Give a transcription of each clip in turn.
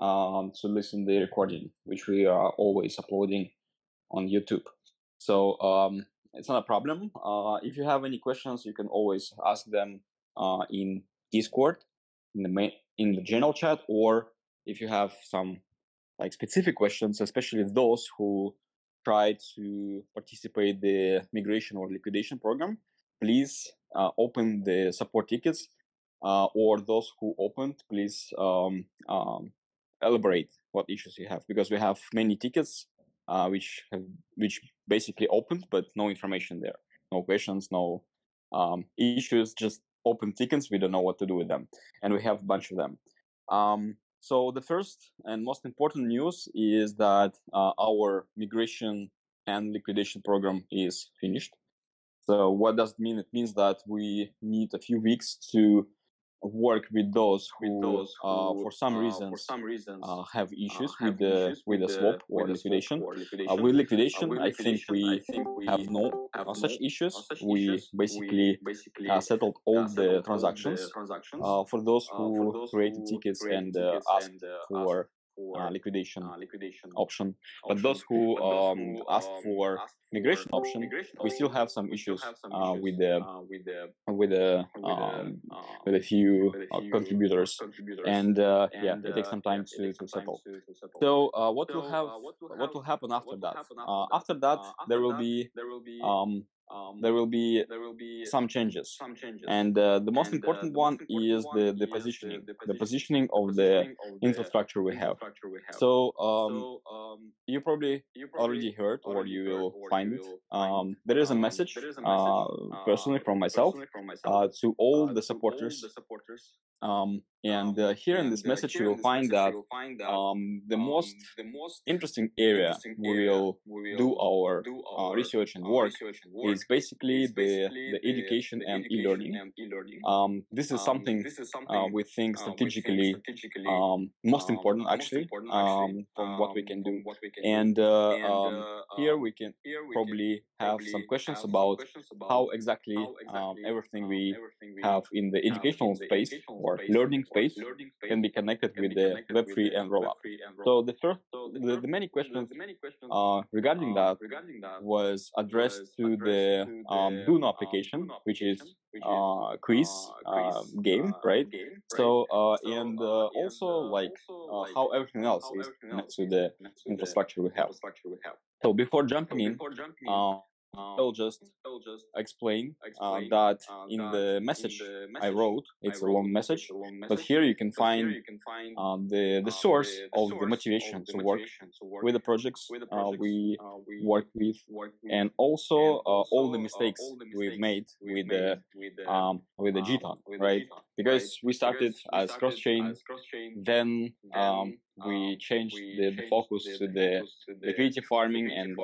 to listen the recording, which we are always uploading on YouTube. So it's not a problem. If you have any questions, you can always ask them in Discord, in the general chat, or if you have some like specific questions, especially those who try to participate the migration or liquidation program, please open the support tickets, or those who opened, please elaborate what issues you have, because we have many tickets which basically opened but no information there, no questions, no issues, just open tickets. We don't know what to do with them, and we have a bunch of them. So the first and most important news is that our migration and liquidation program is finished. So what does it mean? It means that we need a few weeks to work with those who for some reasons have issues with the swap or liquidation. With liquidation, I think we have no such issues. We basically settled all the transactions for those who created tickets and asked for liquidation option. But those who asked for migration option, we still have some issues with a few contributors, and yeah, it takes some time to settle. So what will happen after that? After that, there will be some changes, and the most important one is the positioning of the infrastructure we have. So you probably already heard, or you will find it. There is a message personally from myself to all the supporters, and here in this message you will find that the most interesting area we will do our research and work is basically the education and e-learning. This is something we think strategically most important, actually, from what we can do. And here we can probably have some questions about how exactly everything we have in the educational space or learning space can be connected with the Web3 and rollup. So the many questions regarding that was addressed to the GTON application, which is quiz game, right? So and also like how everything else is connected to the infrastructure we have. So before jumping in, I'll just explain that in the message I wrote, it's a long message, but here you can find the source of the motivation to work with the projects we work with, and also all the mistakes we've made with the GTON, right? Because we started as cross-chain, then we changed the focus to the liquidity farming and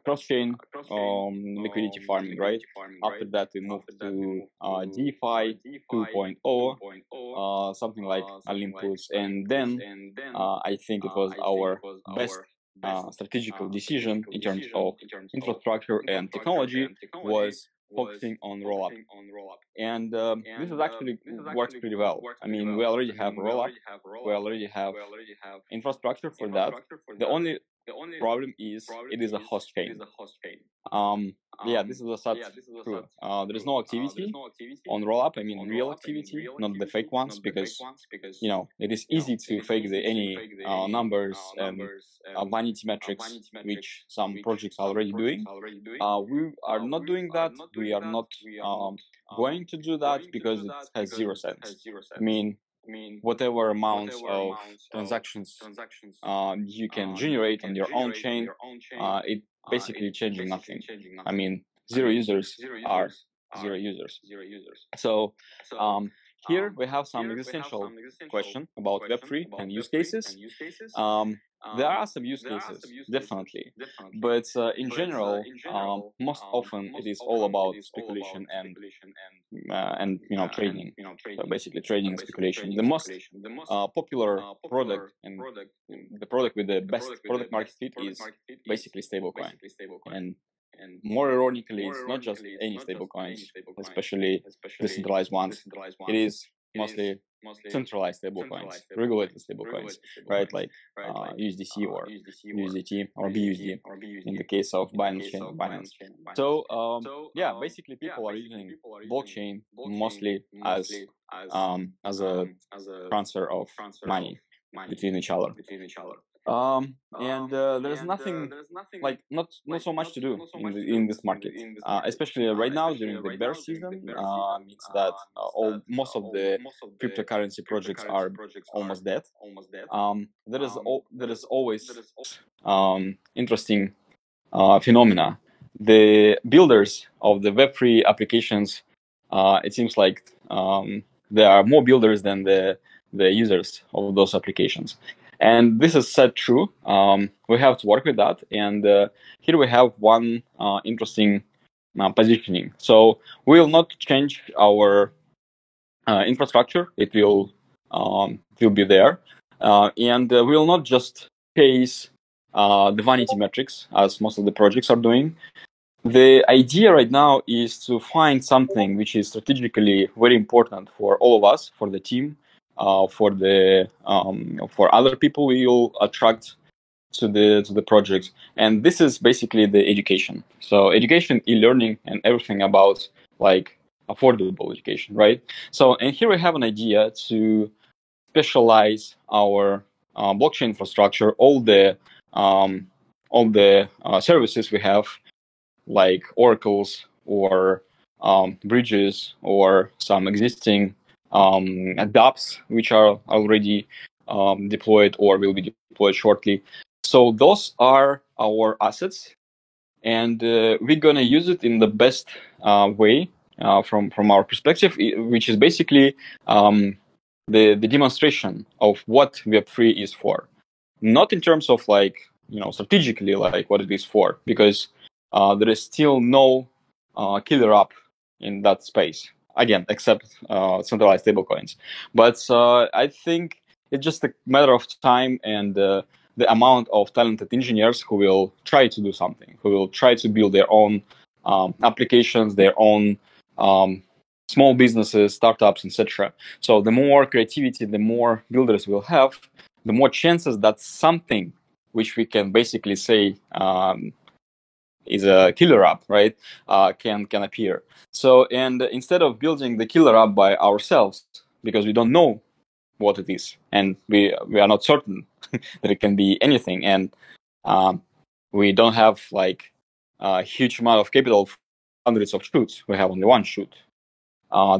cross-chain liquidity farming, right? After that, we moved to DeFi 2.0, something like Olympus, and then I think it was our best strategical decision in terms of infrastructure and technology was focusing on rollup, and this is actually works pretty well. I mean, we already have rollup, we already have infrastructure for that. The only problem is it is a host chain. Yeah, this is a sad truth. There is no activity on rollup. I mean, real activity, not the fake ones, because you know it is easy to fake any numbers and vanity metrics, which some projects are already doing. We are not doing that. We are not going to do that because it has 0 sense. I mean, whatever amounts of transactions you can generate on your own chain, it basically changing nothing. I mean, 0 users are 0 users. So here we have some existential question about Web3 and use cases. There are some use cases, definitely, but in general, most often it is all about speculation and you know, trading. So basically, trading and speculation. The most popular product and the product with the best product market fit is basically stablecoin. And more ironically, it's not just any stablecoins, especially decentralized ones. It is mostly centralized stablecoins, regulated stablecoins, right? Like USDC or USDT or BUSD in the case of Binance Chain or Binance. So yeah, basically people are using blockchain mostly as a transfer of money between each other. And there's nothing like not so much to do in this market, especially right now during the bear season. Means that most of the cryptocurrency projects are almost dead. There is always interesting phenomena. The builders of the Web3 applications, it seems like there are more builders than the users of those applications. And this is said true. We have to work with that. And here we have one interesting positioning. So we will not change our infrastructure. It will be there. And we will not just chase the vanity metrics as most of the projects are doing. The idea right now is to find something which is strategically very important for all of us, for the team, for other people we will attract to the project, and this is basically the education. So education, e-learning, and everything about like affordable education, right? So, and here we have an idea to specialize our blockchain infrastructure, all the services we have, like oracles or bridges or some existing dApps which are already deployed or will be deployed shortly. So those are our assets, and we're gonna use it in the best way from our perspective, which is basically the demonstration of what Web3 is for, not in terms of like strategically like what it is for, because there is still no killer app in that space again, except centralized stablecoins. But I think it's just a matter of time and the amount of talented engineers who will try to do something, who will try to build their own applications, their own small businesses, startups, etc. So the more creativity, the more builders will have, the more chances that something which we can basically say is a killer app, right, can appear. So, and instead of building the killer app by ourselves, because we don't know what it is, and we are not certain that it can be anything, and we don't have like a huge amount of capital for hundreds of shoots. We have only one shoot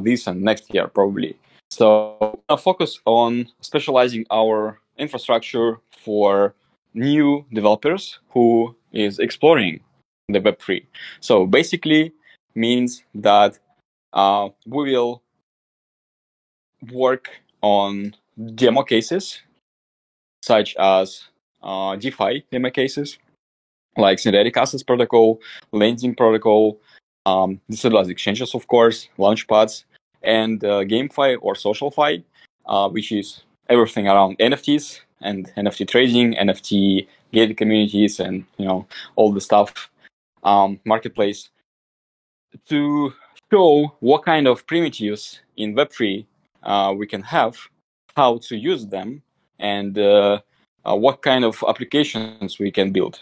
this and next year probably. So I focus on specializing our infrastructure for new developers who is exploring the Web3. So basically means that we will work on demo cases such as DeFi demo cases, like synthetic assets protocol, lending protocol, decentralized exchanges, of course, launchpads, and GameFi or SocialFi, which is everything around NFTs and NFT trading, NFT gated communities, and all the stuff, marketplace, to show what kind of primitives in Web3 we can have, how to use them, and what kind of applications we can build.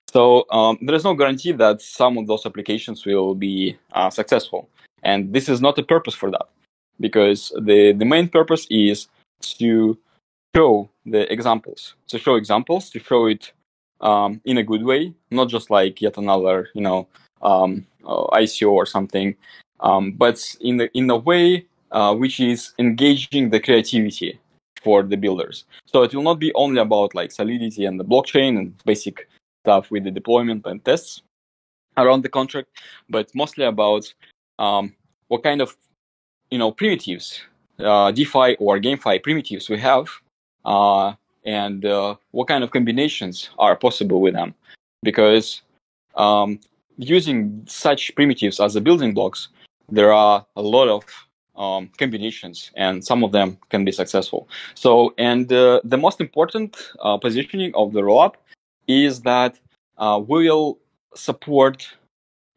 So there is no guarantee that some of those applications will be successful. And this is not a purpose for that, because the main purpose is to show the examples, to show it in a good way, not just like yet another, ICO or something, but in a way which is engaging the creativity for the builders. So it will not be only about like Solidity and the blockchain and basic stuff with the deployment and tests around the contract, but mostly about what kind of primitives, DeFi or GameFi primitives we have, and what kind of combinations are possible with them. Because using such primitives as the building blocks, there are a lot of combinations, and some of them can be successful. So, and the most important positioning of the rollup is that we will support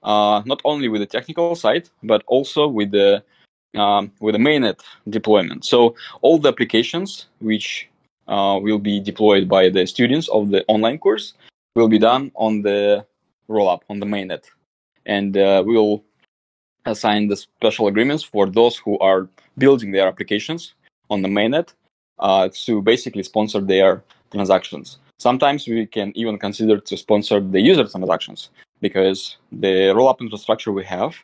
not only with the technical side, but also with the with a mainnet deployment. So all the applications which will be deployed by the students of the online course will be done on the rollup, on the mainnet. And we'll assign the special agreements for those who are building their applications on the mainnet to basically sponsor their transactions. Sometimes we can even consider to sponsor the user transactions, because the rollup infrastructure we have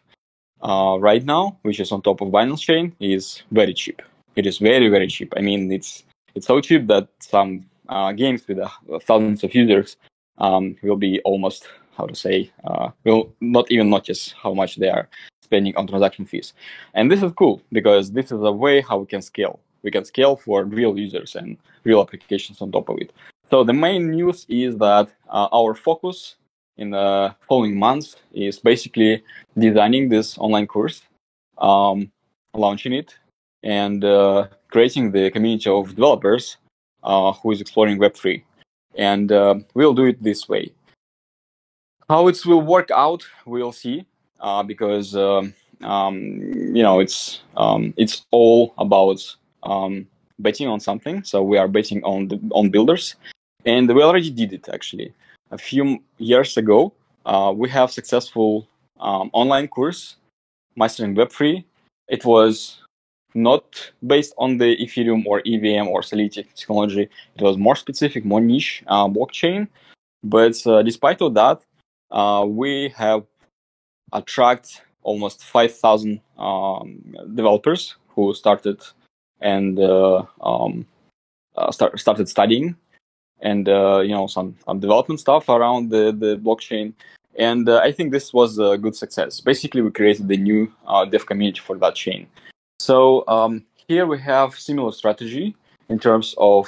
right now, which is on top of Binance Chain, is very cheap. It is very, very cheap. I mean, it's so cheap that some games with thousands of users will be almost, how to say, will not even notice how much they are spending on transaction fees. And this is cool, because this is a way how we can scale. We can scale for real users and real applications on top of it. So the main news is that our focus in the following months is basically designing this online course, launching it, and creating the community of developers who is exploring Web3. And we'll do it this way. How it will work out, we'll see, because it's all about betting on something. So we are betting on builders, and we already did it actually a few years ago. We have successful online course, Mastering Web3. It was not based on the Ethereum or EVM or Solidity technology. It was more specific, more niche blockchain. But despite of that, we have attract almost 5,000 developers who started and started studying, and some development stuff around the blockchain. And I think this was a good success. Basically, we created the new dev community for that chain. So here we have similar strategy in terms of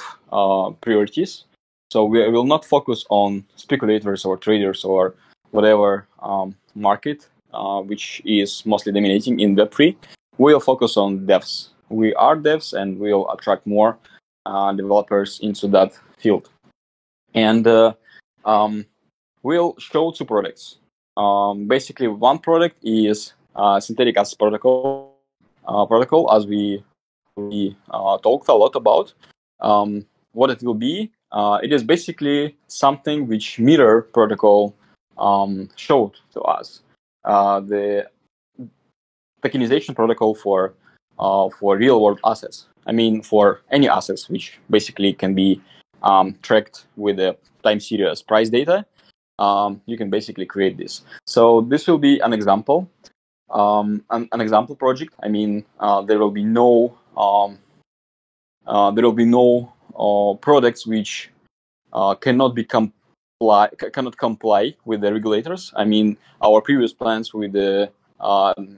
priorities. So we will not focus on speculators or traders or whatever market, which is mostly dominating in Web3. We'll focus on devs. We are devs, and we'll attract more developers into that field. And we'll show two products. Basically, one product is synthetic assets protocol, as we talked a lot about. What it will be, it is basically something which Mirror protocol showed to us. The tokenization protocol for real world assets. I mean, for any assets which basically can be tracked with a time series price data. You can basically create this. So this will be an example, an example project. I mean, there will be no products which cannot comply with the regulators. I mean, our previous plans with the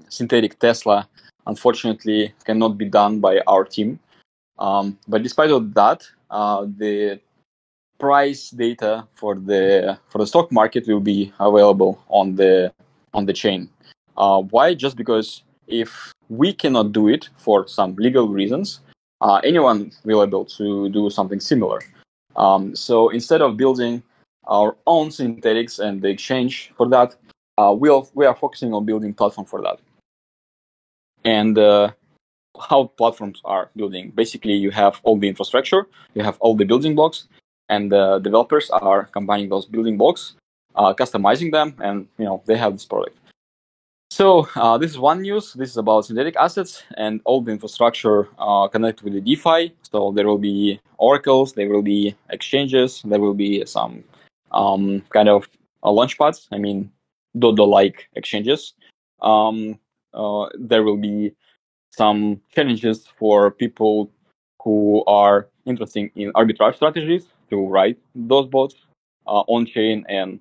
synthetic Tesla, unfortunately, cannot be done by our team. But despite of that, the price data for the stock market will be available on the chain. Why? Just because if we cannot do it for some legal reasons, anyone will be able to do something similar. So instead of building our own synthetics and the exchange for that, we are focusing on building platform for that. And how platforms are building. Basically, you have all the infrastructure, you have all the building blocks, and the developers are combining those building blocks, customizing them, and they have this product. So this is one news. This is about synthetic assets and all the infrastructure connected with the DeFi. So there will be oracles, there will be exchanges, there will be some kind of launchpads. I mean, Dodo-like exchanges. There will be some challenges for people who are interested in arbitrage strategies to write those bots on-chain and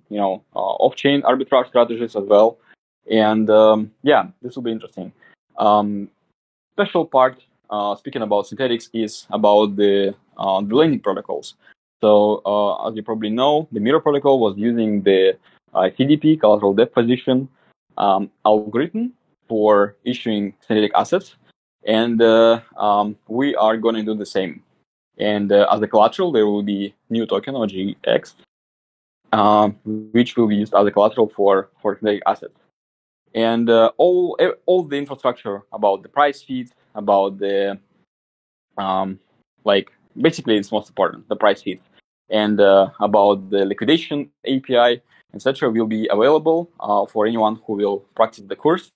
off-chain arbitrage strategies as well. And this will be interesting. Special part, speaking about synthetics, is about the lending protocols. So as you probably know, the Mirror protocol was using the CDP, collateral deposition algorithm for issuing synthetic assets. And we are going to do the same. And as the collateral, there will be new token, OGXT, which will be used as a collateral for synthetic assets. and all the infrastructure about the price feed, about the like basically it's most important, the price feed, and about the liquidation API, etc. will be available for anyone who will practice the course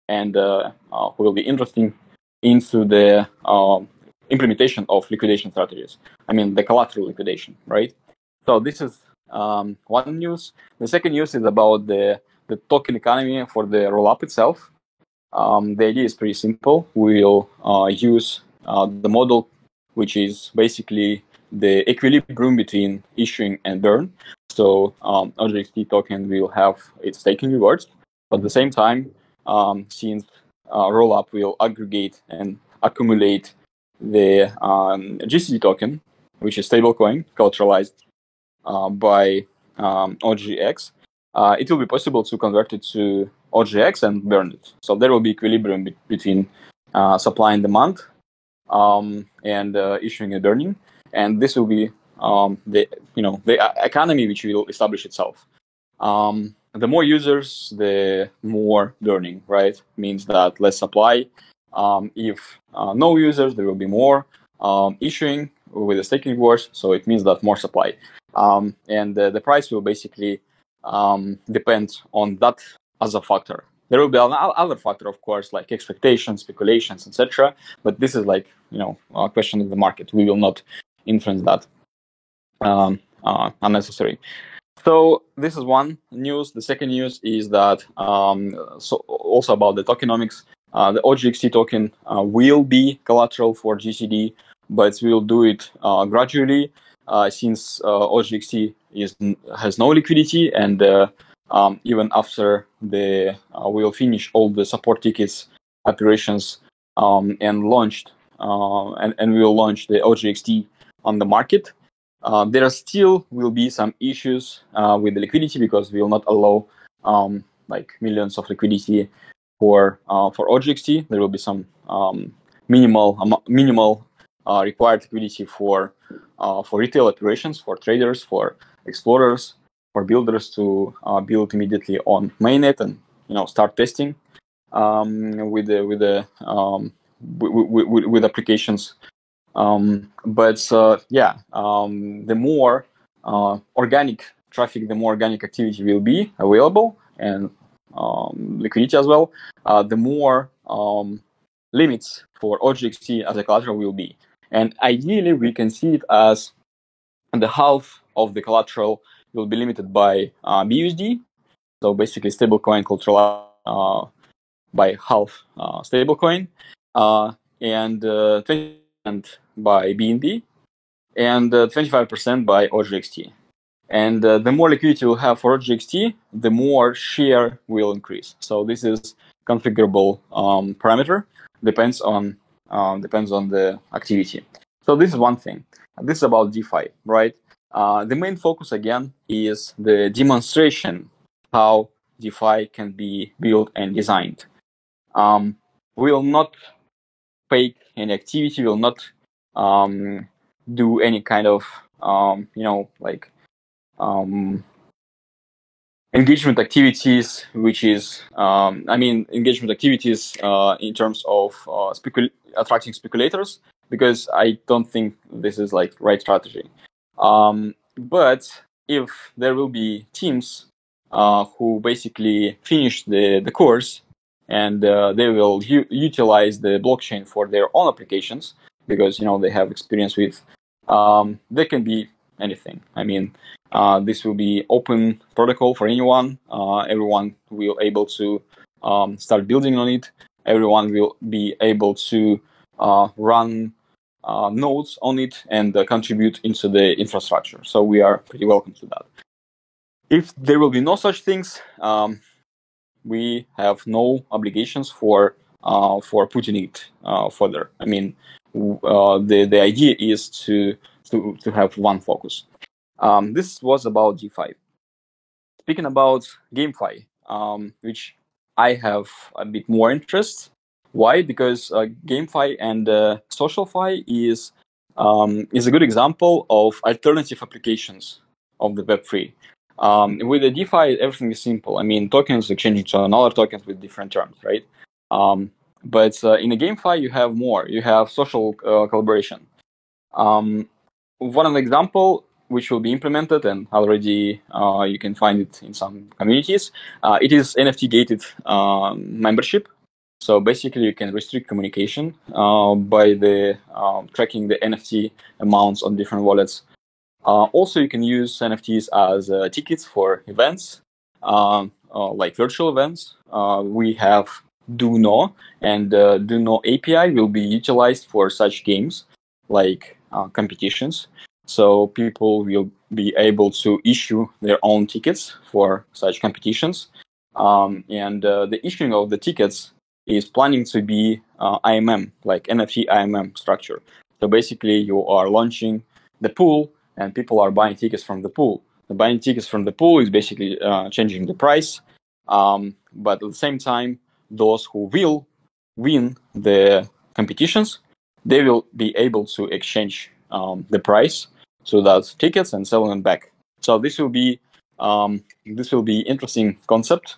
and who will be interested into the implementation of liquidation strategies. I mean, the collateral liquidation, right? So this is one news. The second news is about the token economy for the rollup itself. The idea is pretty simple. We'll use the model, which is basically the equilibrium between issuing and burn. So OGXT token will have its staking rewards, but at the same time, since rollup will aggregate and accumulate the GCT token, which is stablecoin collateralized by OGX, it will be possible to convert it to OGX and burn it. So there will be equilibrium between supply and demand, and issuing and burning, and this will be the economy which will establish itself. The more users, the more burning, right? Means that less supply. If no users, there will be more issuing with the staking rewards, so it means that more supply. And the price will basically depend on that as a factor. There will be another factor, of course, like expectations, speculations, etc. But this is like a question of the market. We will not influence that unnecessary. So this is one news. The second news is that so also about the tokenomics. The OGXT token will be collateral for GCD, but we will do it gradually since OGXT has no liquidity, and even after we'll finish all the support tickets operations and launched and we will launch the OGXT on the market. There still will be some issues with the liquidity because we will not allow like millions of liquidity for OGXT. There will be some minimal required liquidity for retail operations, for traders, for explorers, for builders to build immediately on mainnet and start testing with applications. But the more organic traffic, the more organic activity will be available, and liquidity as well, the more limits for OGXT as a collateral will be. And ideally, we can see it as the half of the collateral will be limited by BUSD, so basically stablecoin collateral by half stablecoin, and 20% by BNB, and 25% by OGXT. And the more liquidity we'll have for OGXT, the more share will increase. So this is configurable parameter, depends on the activity. So this is one thing. This is about DeFi, right? The main focus again is the demonstration how DeFi can be built and designed. We will not fake any activity. We will not do any kind of engagement activities, which is engagement activities in terms of attracting speculators, because I don't think this is like right strategy. But if there will be teams who basically finish the course and they will utilize the blockchain for their own applications, because they have experience with they can be anything. I mean, this will be open protocol for anyone. Everyone will able to start building on it. Everyone will be able to run nodes on it and contribute into the infrastructure. So we are pretty welcome to that. If there will be no such things, we have no obligations for putting it further. I mean, the idea is to have one focus. This was about DeFi. Speaking about GameFi, which I have a bit more interest. Why? Because GameFi and SocialFi is a good example of alternative applications of the Web3. With the DeFi, everything is simple. I mean, tokens exchanging to another tokens with different terms, right? But in a GameFi, you have more. You have social collaboration. One of the example which will be implemented, and already you can find it in some communities, it is NFT gated membership. So basically, you can restrict communication by the tracking the NFT amounts on different wallets. Also, you can use NFTs as tickets for events, like virtual events. We have DoNo, and DoNo API will be utilized for such games like competitions. So people will be able to issue their own tickets for such competitions. And the issuing of the tickets is planning to be IMM, like NFT IMM structure. So basically, you are launching the pool, and people are buying tickets from the pool. The buying tickets from the pool is basically changing the price, but at the same time, those who will win the competitions, they will be able to exchange the price to those tickets and sell them back. So this will be interesting concept,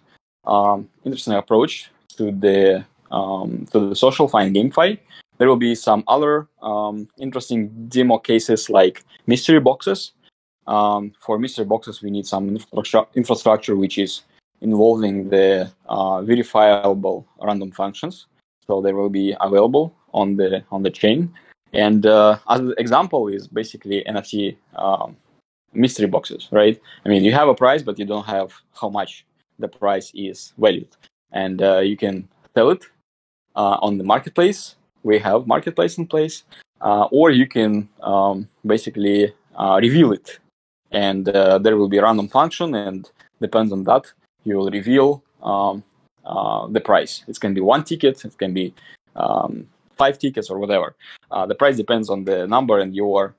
interesting approach to the social fi and GameFi. There will be some other interesting demo cases like mystery boxes. For mystery boxes, we need some infrastructure which is involving the verifiable random functions. So they will be available on the chain. And as an example is basically NFT mystery boxes, right? I mean, you have a price, but you don't have how much the price is valued, and you can sell it on the marketplace. We have marketplace in place, or you can basically reveal it, and there will be a random function, and depends on that, you will reveal the price. It can be one ticket, it can be 5 tickets or whatever. The price depends on the number and your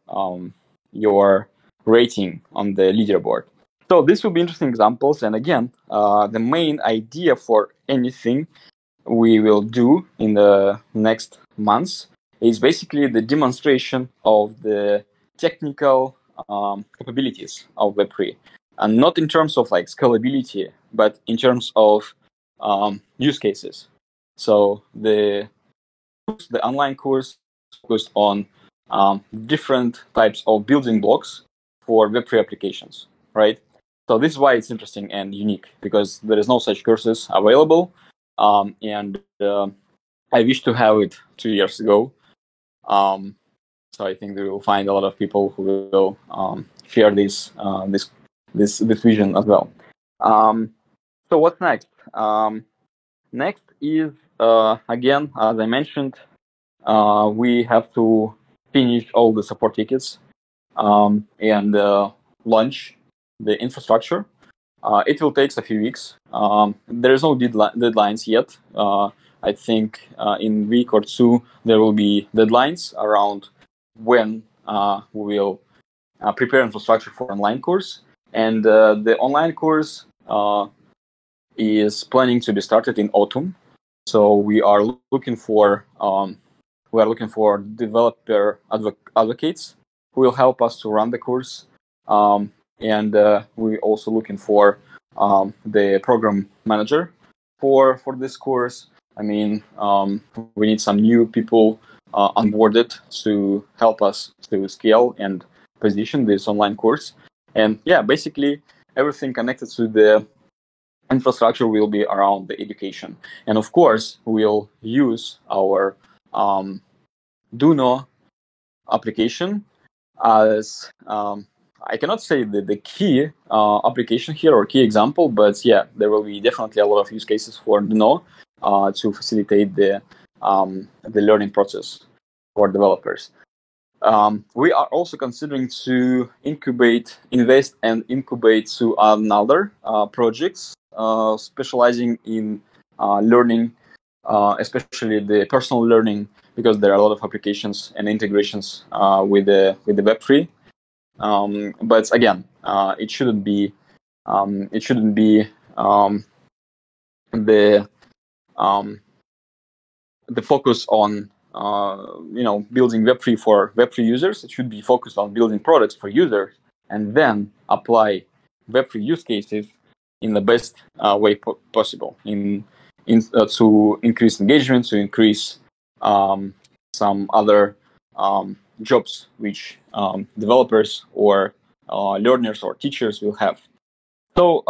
rating on the leaderboard. So this will be interesting examples. And again, the main idea for anything we will do in the next months is basically the demonstration of the technical capabilities of Web3, and not in terms of like scalability, but in terms of use cases. So the online course focused on different types of building blocks for Web3 applications, right? So this is why it's interesting and unique, because there is no such courses available. And I wish to have it 2 years ago. So I think we will find a lot of people who will share this vision as well. So what's next? Next is again, as I mentioned, we have to finish all the support tickets and launch the infrastructure. It will take a few weeks. There is no deadlines yet. I think in a week or two there will be deadlines around when we will prepare infrastructure for online course. And the online course is planning to be started in autumn. So we are looking for developer advocates who will help us to run the course. And we're also looking for the program manager for this course. I mean, we need some new people onboarded to help us to scale and position this online course. And yeah, basically everything connected to the infrastructure will be around the education. And of course, we'll use our DoNo application as I cannot say the key application here or key example, but yeah, there will be definitely a lot of use cases for DoNo to facilitate the learning process for developers. We are also considering to invest and incubate to another projects specializing in learning, especially the personal learning, because there are a lot of applications and integrations with the Web3. But again, it shouldn't be the focus on building Web3 for Web3 users. It should be focused on building products for users and then apply Web3 use cases in the best way possible to increase engagement, to increase some other jobs which developers or learners or teachers will have. So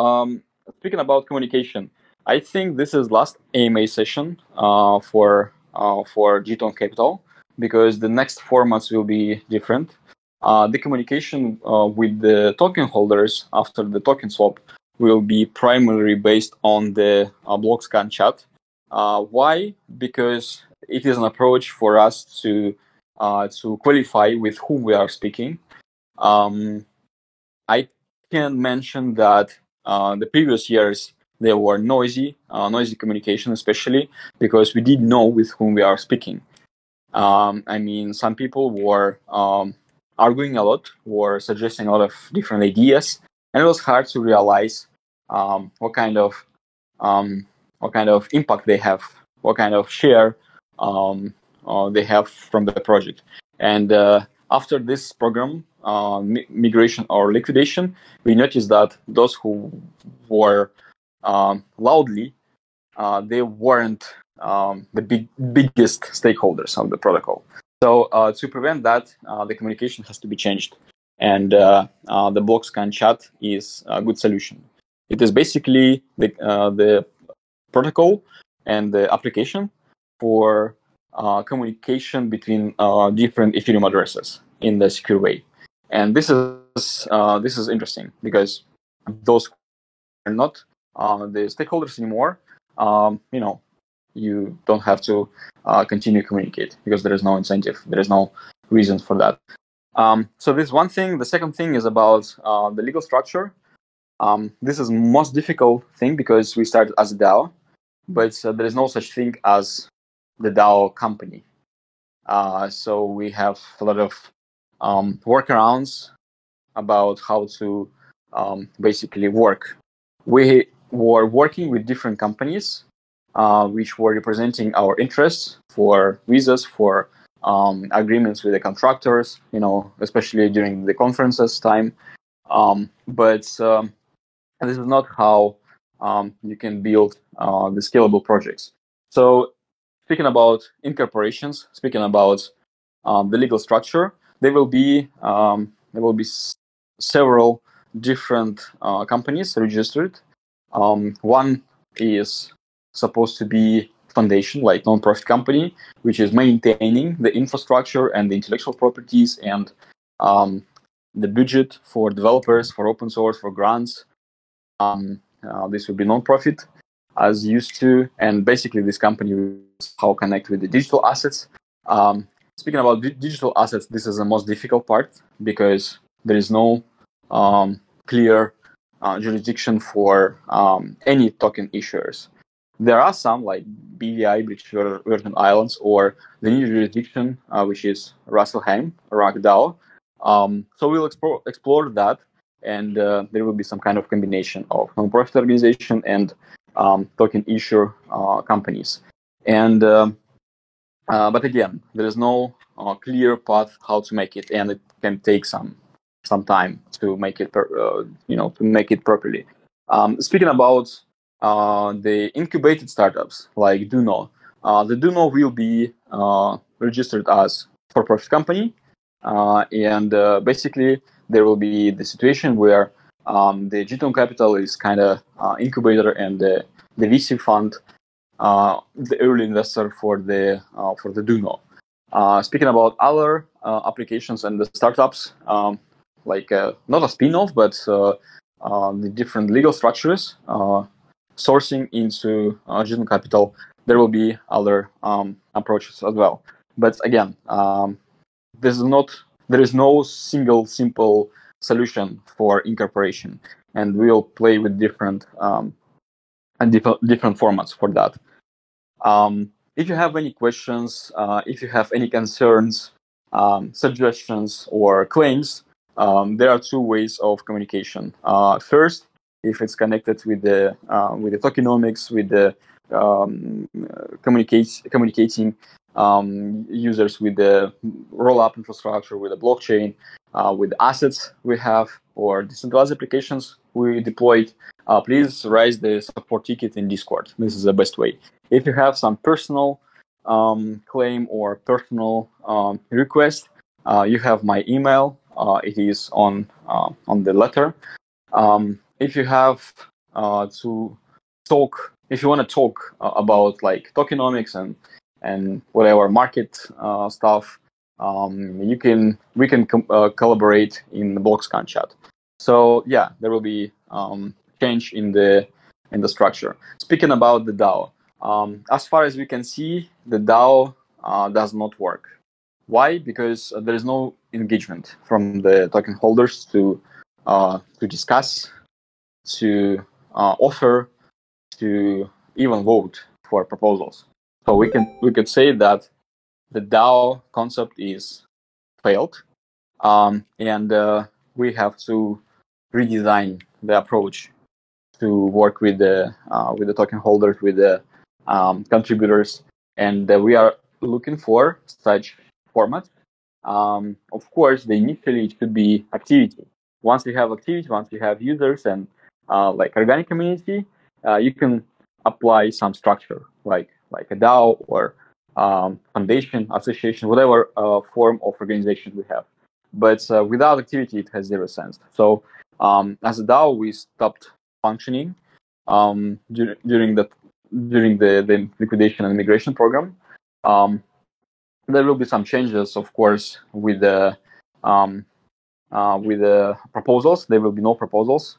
speaking about communication, I think this is last AMA session for GTON Capital, because the next formats will be different. The communication with the token holders after the token swap will be primarily based on the block-scan chat. Why? Because it is an approach for us to qualify with whom we are speaking. I can mention that the previous years there were noisy communication, especially because we didn't know with whom we are speaking. I mean, some people were arguing a lot, were suggesting a lot of different ideas, and it was hard to realize what kind of impact they have, what kind of share they have from the project. And after this program, migration or liquidation, we noticed that those who were loudly, they weren't the biggest stakeholders of the protocol. So to prevent that, the communication has to be changed, and the block scan chat is a good solution. It is basically the protocol and the application for communication between different Ethereum addresses in the secure way. And this is interesting because those are not the stakeholders anymore. You don't have to continue communicate because there is no incentive, there is no reason for that. So this is one thing. The second thing is about the legal structure. This is most difficult thing because we started as a DAO, but there is no such thing as the DAO company. So we have a lot of workarounds about how to basically work. We were working with different companies which were representing our interests for visas, for agreements with the contractors, especially during the conferences time. But this is not how you can build the scalable projects. So speaking about incorporations, speaking about the legal structure, there will be several different companies registered. One is supposed to be foundation, like non-profit company, which is maintaining the infrastructure and the intellectual properties and the budget for developers, for open source, for grants. This will be non-profit as used to, and basically this company will how connect with the digital assets. Speaking about digital assets, this is the most difficult part because there is no clear jurisdiction for any token issuers. There are some like BVI, British Virgin Islands, or the new jurisdiction, which is Russellheim, RACDAO. So we'll explore that, and there will be some kind of combination of non-profit organization and token issuer companies. And but again, there is no clear path how to make it, and it can take some time to make it to make it properly. Speaking about the incubated startups like Duno, the Duno will be registered as for-profit company, and basically there will be the situation where the GTON Capital is kind of incubator, and the VC fund, the early investor for the Duno. Speaking about other applications and the startups, like not a spin-off, but the different legal structures sourcing into GTON Capital, there will be other approaches as well. But again, there is no single simple solution for incorporation, and we'll play with different different formats for that. If you have any questions, if you have any concerns, suggestions, or claims, there are two ways of communication. First, if it's connected with the tokenomics, with the communicating users with the rollup infrastructure, with the blockchain, with assets we have or decentralized applications we deployed, please raise the support ticket in Discord. This is the best way. If you have some personal claim or personal request, you have my email. It is on the letter. If you have to talk, if you want to talk about like tokenomics and whatever market stuff, we can collaborate in the BlockScan chat. So yeah, there will be change in the structure. Speaking about the DAO, as far as we can see, the DAO does not work. Why? Because there is no engagement from the token holders to discuss, to offer, to even vote for proposals. So we could say that the DAO concept is failed, and we have to redesign the approach to work with the token holders, with the contributors, and we are looking for such format. Of course, initially it should be activity. Once you have activity, once you have users and like organic community, you can apply some structure like a DAO or foundation, association, whatever form of organization we have. But without activity, it has zero sense. So as a DAO, we stopped functioning during the liquidation and migration program. There will be some changes, of course, with the proposals. There will be no proposals,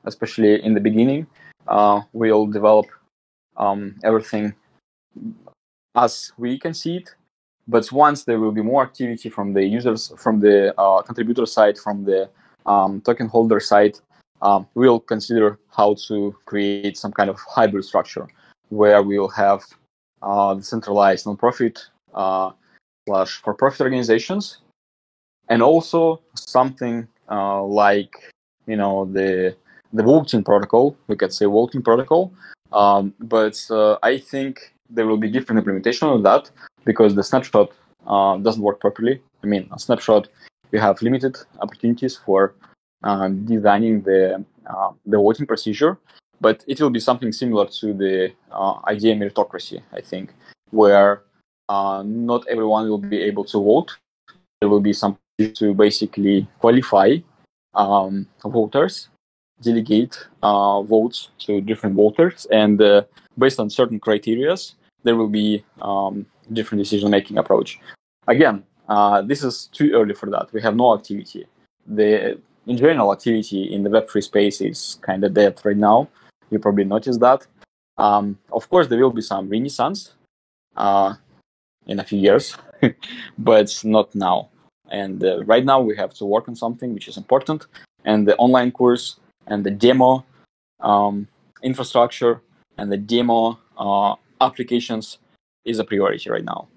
especially in the beginning. We'll develop everything as we can see it. But once there will be more activity from the users, from the contributor side, from the token holder side, we'll consider how to create some kind of hybrid structure where we'll have decentralized nonprofit / for-profit organizations, and also something like the voting protocol. We could say voting protocol, but I think there will be different implementation of that because the snapshot doesn't work properly. I mean, a snapshot, you have limited opportunities for designing the voting procedure, but it will be something similar to the idea meritocracy, I think, where not everyone will be able to vote. There will be some to basically qualify voters, delegate votes to different voters, and based on certain criteria, there will be different decision-making approach. Again, this is too early for that. We have no activity. In general, activity in the Web3 space is kind of dead right now. You probably noticed that. Of course, there will be some renaissance in a few years, but not now. And right now, we have to work on something which is important. And the online course and the demo infrastructure and the demo applications is a priority right now,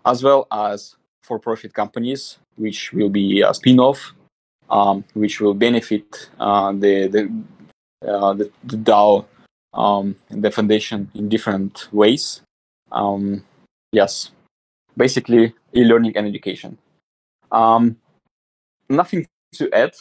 as well as for-profit companies, which will be a spin-off, which will benefit the DAO, the foundation in different ways. Yes, basically e-learning and education. Nothing to add,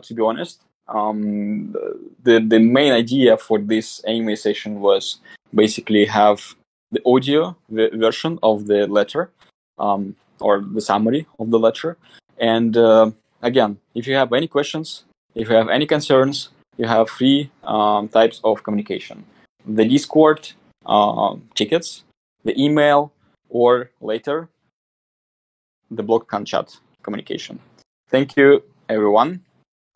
to be honest. The main idea for this AMA session was basically have the audio version of the letter, or the summary of the letter. And again, if you have any questions, if you have any concerns, you have three types of communication: the Discord tickets, the email, or later the BlockScan chat communication. Thank you, everyone.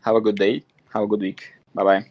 Have a good day. Have a good week. Bye-bye.